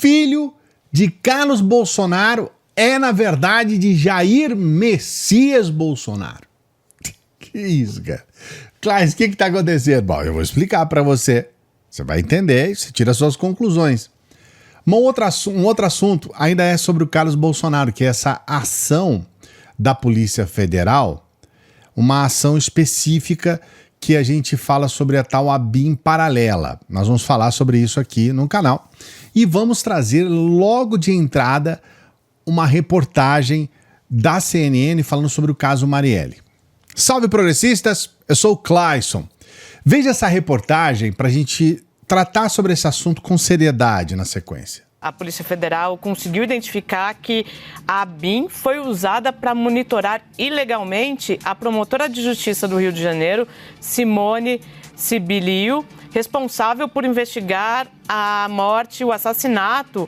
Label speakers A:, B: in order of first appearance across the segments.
A: filho de Carlos Bolsonaro é, na verdade, de Jair Messias Bolsonaro. Que isso, cara? Claro, o que tá acontecendo? Bom, eu vou explicar para você. Você vai entender e você tira suas conclusões. Um outro assunto ainda é sobre o Carlos Bolsonaro, que é essa ação da Polícia Federal, uma ação específica que a gente fala sobre a tal ABIN paralela. Nós vamos falar sobre isso aqui no canal. E vamos trazer logo de entrada uma reportagem da CNN falando sobre o caso Marielle. Salve progressistas, eu sou o Clayson. Veja essa reportagem para a gente tratar sobre esse assunto com seriedade na sequência.
B: A Polícia Federal conseguiu identificar que a ABIN foi usada para monitorar ilegalmente a promotora de justiça do Rio de Janeiro, Simone Sibilio, responsável por investigar a morte e o assassinato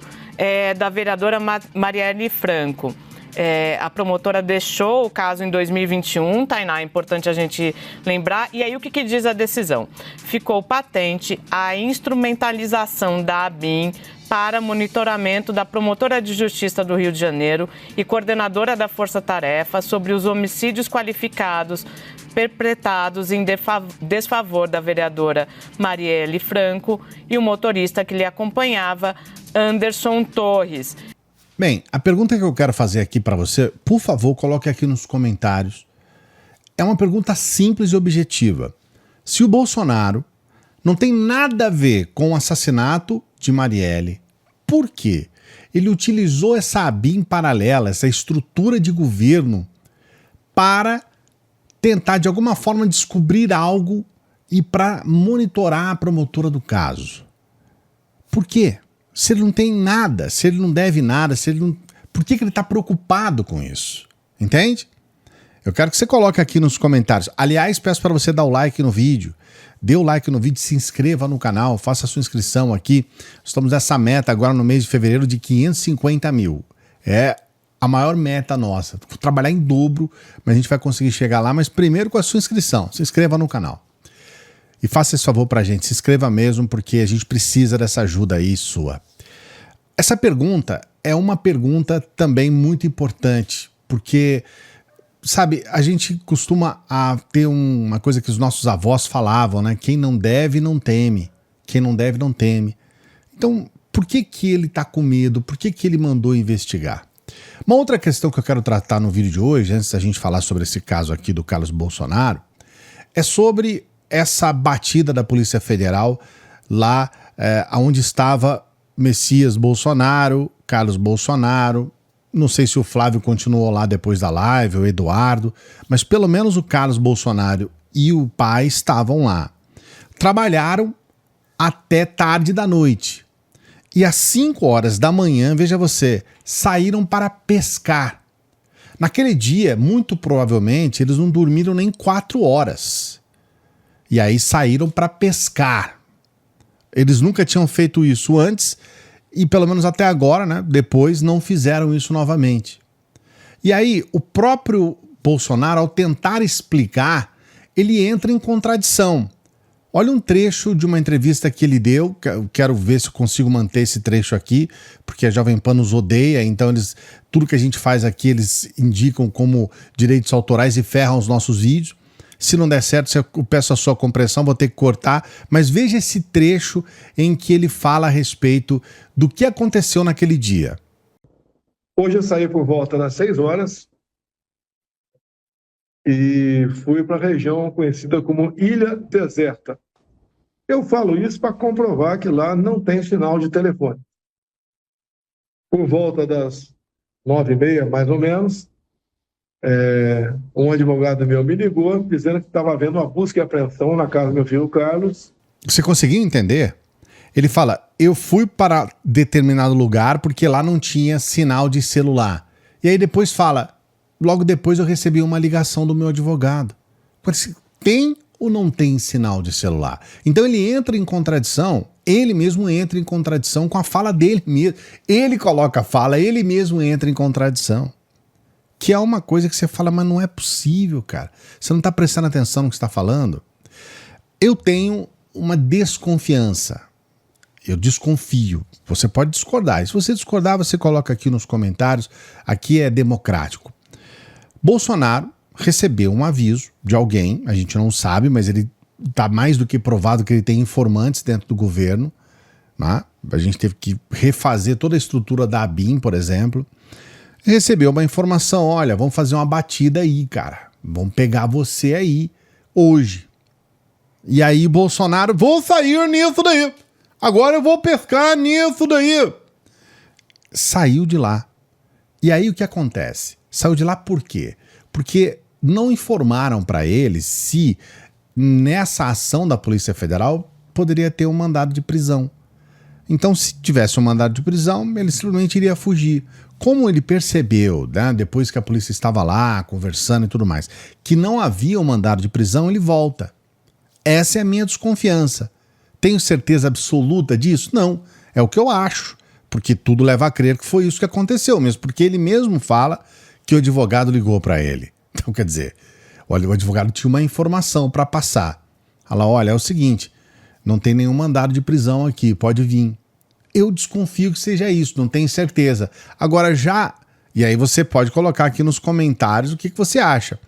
B: da vereadora Marielle Franco. A promotora deixou o caso em 2021, Tainá, é importante a gente lembrar. E aí o que diz a decisão? Ficou patente a instrumentalização da ABIN para monitoramento da promotora de justiça do Rio de Janeiro e coordenadora da Força Tarefa sobre os homicídios qualificados perpetrados em desfavor da vereadora Marielle Franco e o motorista que lhe acompanhava, Anderson Torres.
A: Bem, a pergunta que eu quero fazer aqui para você, por favor, coloque aqui nos comentários. É uma pergunta simples e objetiva. Se o Bolsonaro não tem nada a ver com o assassinato de Marielle, por quê? Ele utilizou essa ABIN paralela, essa estrutura de governo, para tentar, de alguma forma, descobrir algo e para monitorar a promotora do caso. Por quê? Se ele não tem nada, se ele não deve nada, se ele não... por que ele está preocupado com isso? Entende? Eu quero que você coloque aqui nos comentários. Aliás, peço para você dar o like no vídeo. Dê o like no vídeo, se inscreva no canal, faça a sua inscrição aqui. Estamos nessa meta agora no mês de fevereiro de 550 mil. É a maior meta nossa. Vou trabalhar em dobro, mas a gente vai conseguir chegar lá. Mas primeiro com a sua inscrição. Se inscreva no canal. E faça esse favor pra gente, se inscreva mesmo, porque a gente precisa dessa ajuda aí sua. Essa pergunta é uma pergunta também muito importante, porque, sabe, a gente costuma ter uma coisa que os nossos avós falavam, né? Quem não deve, não teme. Quem não deve, não teme. Então, por que ele tá com medo? Por que ele mandou investigar? Uma outra questão que eu quero tratar no vídeo de hoje, antes da gente falar sobre esse caso aqui do Carlos Bolsonaro, é sobre essa batida da Polícia Federal lá onde estava Messias Bolsonaro, Carlos Bolsonaro, não sei se o Flávio continuou lá depois da live, o Eduardo, mas pelo menos o Carlos Bolsonaro e o pai estavam lá. Trabalharam até tarde da noite. E às 5 horas da manhã, veja você, saíram para pescar. Naquele dia, muito provavelmente, eles não dormiram nem 4 horas. E aí saíram para pescar. Eles nunca tinham feito isso antes e pelo menos até agora, né, depois não fizeram isso novamente. E aí o próprio Bolsonaro, ao tentar explicar, ele entra em contradição. Olha um trecho de uma entrevista que ele deu, quero ver se eu consigo manter esse trecho aqui, porque a Jovem Pan nos odeia, então tudo que a gente faz aqui eles indicam como direitos autorais e ferram os nossos vídeos. Se não der certo, eu peço a sua compreensão, vou ter que cortar. Mas veja esse trecho em que ele fala a respeito do que aconteceu naquele dia.
C: Hoje eu saí por volta das 6 horas e fui para a região conhecida como Ilha Deserta. Eu falo isso para comprovar que lá não tem sinal de telefone. Por volta das 9h30, mais ou menos, um advogado meu me ligou dizendo que estava havendo uma busca e apreensão na casa do meu filho Carlos.
A: Você conseguiu entender? Ele fala, eu fui para determinado lugar porque lá não tinha sinal de celular. E aí depois fala, logo depois eu recebi uma ligação do meu advogado. Tem ou não tem sinal de celular? Então ele entra em contradição, ele mesmo entra em contradição com a fala dele mesmo. Ele coloca a fala, ele mesmo entra em contradição. Que é uma coisa que você fala, mas não é possível, cara. Você não está prestando atenção no que você está falando? Eu tenho uma desconfiança. Eu desconfio. Você pode discordar. E se você discordar, você coloca aqui nos comentários. Aqui é democrático. Bolsonaro recebeu um aviso de alguém, a gente não sabe, mas ele está mais do que provado que ele tem informantes dentro do governo. Né? A gente teve que refazer toda a estrutura da ABIN, por exemplo. Recebeu uma informação, olha, vamos fazer uma batida aí, cara. Vamos pegar você aí, hoje. E aí Bolsonaro, vou sair nisso daí. Agora eu vou pescar nisso daí. Saiu de lá. E aí o que acontece? Saiu de lá por quê? Porque não informaram para ele se nessa ação da Polícia Federal poderia ter um mandado de prisão. Então, se tivesse um mandado de prisão, ele simplesmente iria fugir. Como ele percebeu, né, depois que a polícia estava lá, conversando e tudo mais, que não havia um mandado de prisão, ele volta. Essa é a minha desconfiança. Tenho certeza absoluta disso? Não. É o que eu acho. Porque tudo leva a crer que foi isso que aconteceu mesmo. Porque ele mesmo fala que o advogado ligou para ele. Então, quer dizer, o advogado tinha uma informação para passar. Fala, olha, é o seguinte, não tem nenhum mandado de prisão aqui, pode vir. Eu desconfio que seja isso, não tenho certeza. Agora já... E aí você pode colocar aqui nos comentários o que você acha.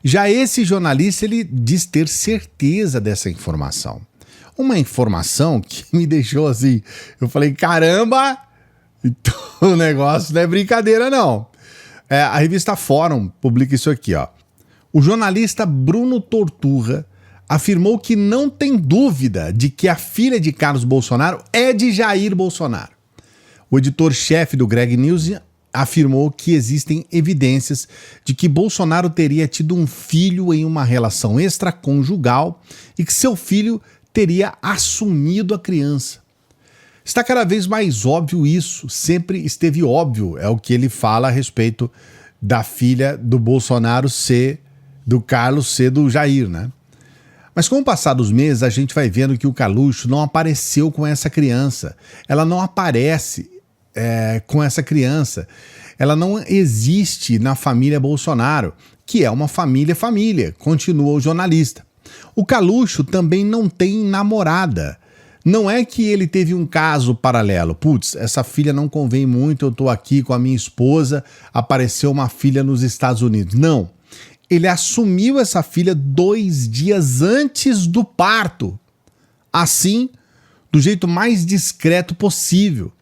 A: Já esse jornalista, ele diz ter certeza dessa informação. Uma informação que me deixou assim... Eu falei, caramba! Então, o negócio não é brincadeira, não. A revista Fórum publica isso aqui, ó. O jornalista Bruno Torturra afirmou que não tem dúvida de que a filha de Carlos Bolsonaro é de Jair Bolsonaro. O editor-chefe do Greg News afirmou que existem evidências de que Bolsonaro teria tido um filho em uma relação extraconjugal e que seu filho teria assumido a criança. Está cada vez mais óbvio isso, sempre esteve óbvio, é o que ele fala a respeito da filha do Bolsonaro ser, do Carlos ser do Jair, né? Mas com o passar dos meses, a gente vai vendo que o Carluxo não apareceu com essa criança. Ela não aparece com essa criança. Ela não existe na família Bolsonaro, que é uma família, continua o jornalista. O Carluxo também não tem namorada. Não é que ele teve um caso paralelo. Putz, essa filha não convém muito, eu tô aqui com a minha esposa, apareceu uma filha nos Estados Unidos. Não. Ele assumiu essa filha 2 dias antes do parto. Assim, do jeito mais discreto possível.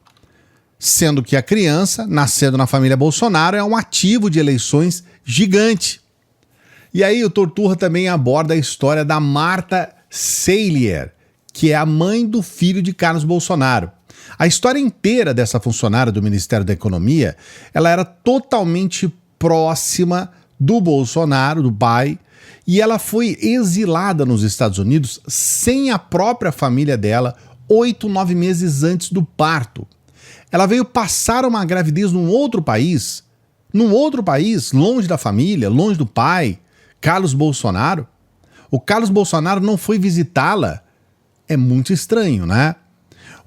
A: Sendo que a criança, nascendo na família Bolsonaro, é um ativo de eleições gigante. E aí o Torturra também aborda a história da Marta Seilier, que é a mãe do filho de Carlos Bolsonaro. A história inteira dessa funcionária do Ministério da Economia, ela era totalmente próxima do Bolsonaro, do pai, e ela foi exilada nos Estados Unidos sem a própria família dela 8, 9 meses antes do parto. Ela veio passar uma gravidez num outro país, longe da família, longe do pai, Carlos Bolsonaro. O Carlos Bolsonaro não foi visitá-la. É muito estranho, né?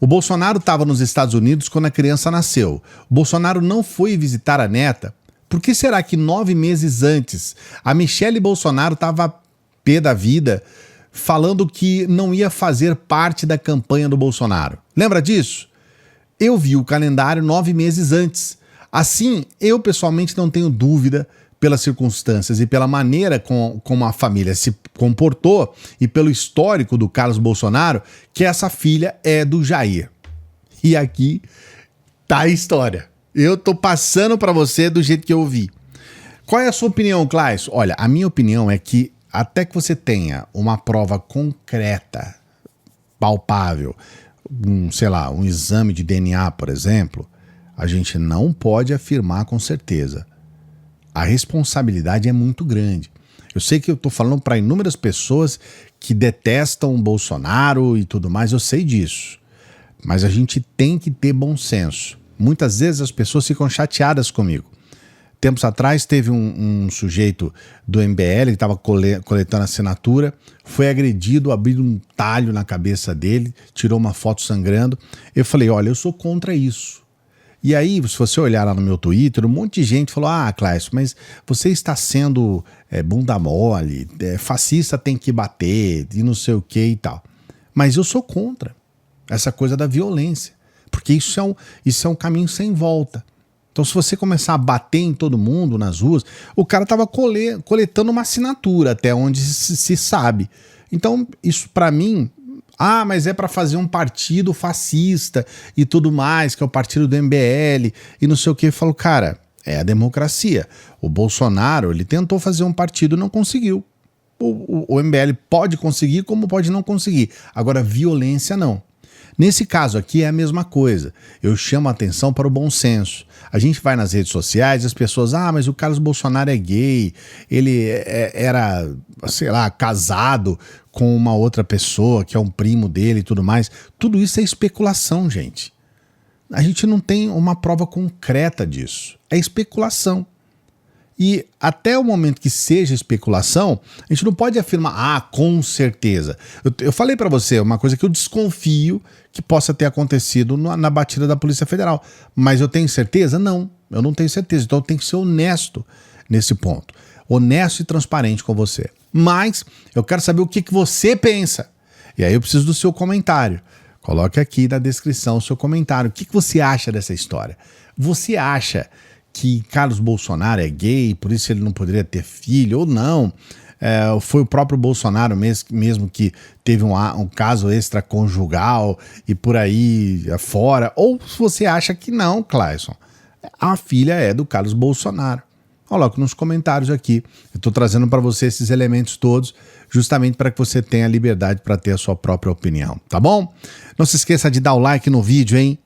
A: O Bolsonaro estava nos Estados Unidos quando a criança nasceu. O Bolsonaro não foi visitar a neta. Por que será que 9 meses antes a Michele Bolsonaro estava pé da vida falando que não ia fazer parte da campanha do Bolsonaro? Lembra disso? Eu vi o calendário 9 meses antes. Assim, eu pessoalmente não tenho dúvida pelas circunstâncias e pela maneira como a família se comportou e pelo histórico do Carlos Bolsonaro, que essa filha é do Jair. E aqui tá a história. Eu tô passando para você do jeito que eu vi. Qual é a sua opinião, Claes? Olha, a minha opinião é que até que você tenha uma prova concreta, palpável, um exame de DNA, por exemplo, a gente não pode afirmar com certeza. A responsabilidade é muito grande. Eu sei que eu estou falando para inúmeras pessoas que detestam o Bolsonaro e tudo mais, eu sei disso. Mas a gente tem que ter bom senso. Muitas vezes as pessoas ficam chateadas comigo. Tempos atrás teve um sujeito do MBL que estava coletando assinatura, foi agredido, abriu um talho na cabeça dele, tirou uma foto sangrando. Eu falei, olha, eu sou contra isso. E aí, se você olhar lá no meu Twitter, um monte de gente falou, Claes, mas você está sendo bunda mole, fascista tem que bater, e não sei o que e tal. Mas eu sou contra. essa coisa da violência, porque isso é um caminho sem volta. Então, se você começar a bater em todo mundo nas ruas, o cara estava coletando uma assinatura até onde se sabe. Então, isso para mim, mas é para fazer um partido fascista e tudo mais, que é o partido do MBL e não sei o que. Eu falo, cara, é a democracia. O Bolsonaro, ele tentou fazer um partido e não conseguiu. O MBL pode conseguir como pode não conseguir. Agora, violência não. Nesse caso aqui é a mesma coisa. Eu chamo a atenção para o bom senso. A gente vai nas redes sociais e as pessoas, mas o Carlos Bolsonaro é gay, ele era, sei lá, casado com uma outra pessoa que é um primo dele e tudo mais. Tudo isso é especulação, gente. A gente não tem uma prova concreta disso. É especulação. E até o momento que seja especulação, a gente não pode afirmar, com certeza. Eu falei para você uma coisa que eu desconfio que possa ter acontecido na batida da Polícia Federal. Mas eu tenho certeza? Não, eu não tenho certeza. Então eu tenho que ser honesto nesse ponto. Honesto e transparente com você. Mas eu quero saber o que você pensa. E aí eu preciso do seu comentário. Coloque aqui na descrição o seu comentário. O que você acha dessa história? Você acha que Carlos Bolsonaro é gay, por isso ele não poderia ter filho, ou não? Foi o próprio Bolsonaro mesmo que teve um caso extraconjugal e por aí fora? Ou se você acha que não, Clayson, a filha é do Carlos Bolsonaro? Coloque nos comentários aqui. Eu estou trazendo para você esses elementos todos, justamente para que você tenha liberdade para ter a sua própria opinião, tá bom? Não se esqueça de dar o like no vídeo, hein?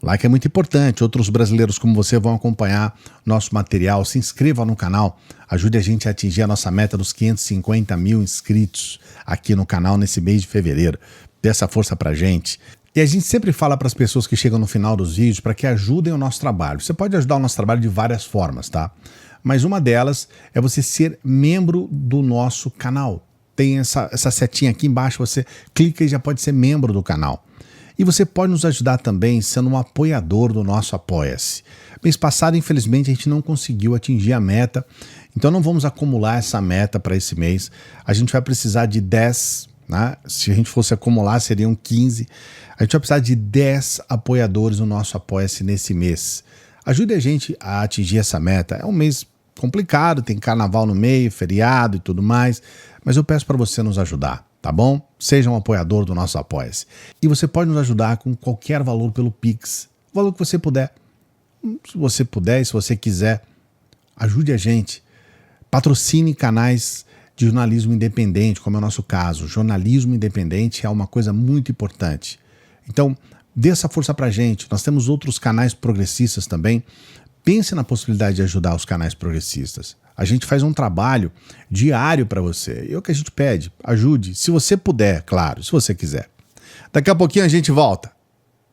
A: O like é muito importante, outros brasileiros como você vão acompanhar nosso material. Se inscreva no canal, ajude a gente a atingir a nossa meta dos 550 mil inscritos aqui no canal nesse mês de fevereiro. Dê essa força pra gente. E a gente sempre fala para as pessoas que chegam no final dos vídeos para que ajudem o nosso trabalho. Você pode ajudar o nosso trabalho de várias formas, tá? Mas uma delas é você ser membro do nosso canal. Tem essa setinha aqui embaixo, você clica e já pode ser membro do canal. E você pode nos ajudar também sendo um apoiador do nosso Apoia-se. Mês passado, infelizmente, a gente não conseguiu atingir a meta, então não vamos acumular essa meta para esse mês. A gente vai precisar de 10, né? Se a gente fosse acumular, seriam 15. A gente vai precisar de 10 apoiadores no nosso Apoia-se nesse mês. Ajude a gente a atingir essa meta. É um mês complicado, tem carnaval no meio, feriado e tudo mais, mas eu peço para você nos ajudar. Tá bom? Seja um apoiador do nosso Apoia-se. E você pode nos ajudar com qualquer valor pelo Pix. O valor que você puder. Se você puder e se você quiser, ajude a gente. Patrocine canais de jornalismo independente, como é o nosso caso. Jornalismo independente é uma coisa muito importante. Então, dê essa força pra gente. Nós temos outros canais progressistas também. Pense na possibilidade de ajudar os canais progressistas. A gente faz um trabalho diário para você. E é o que a gente pede. Ajude, se você puder, claro, se você quiser. Daqui a pouquinho a gente volta.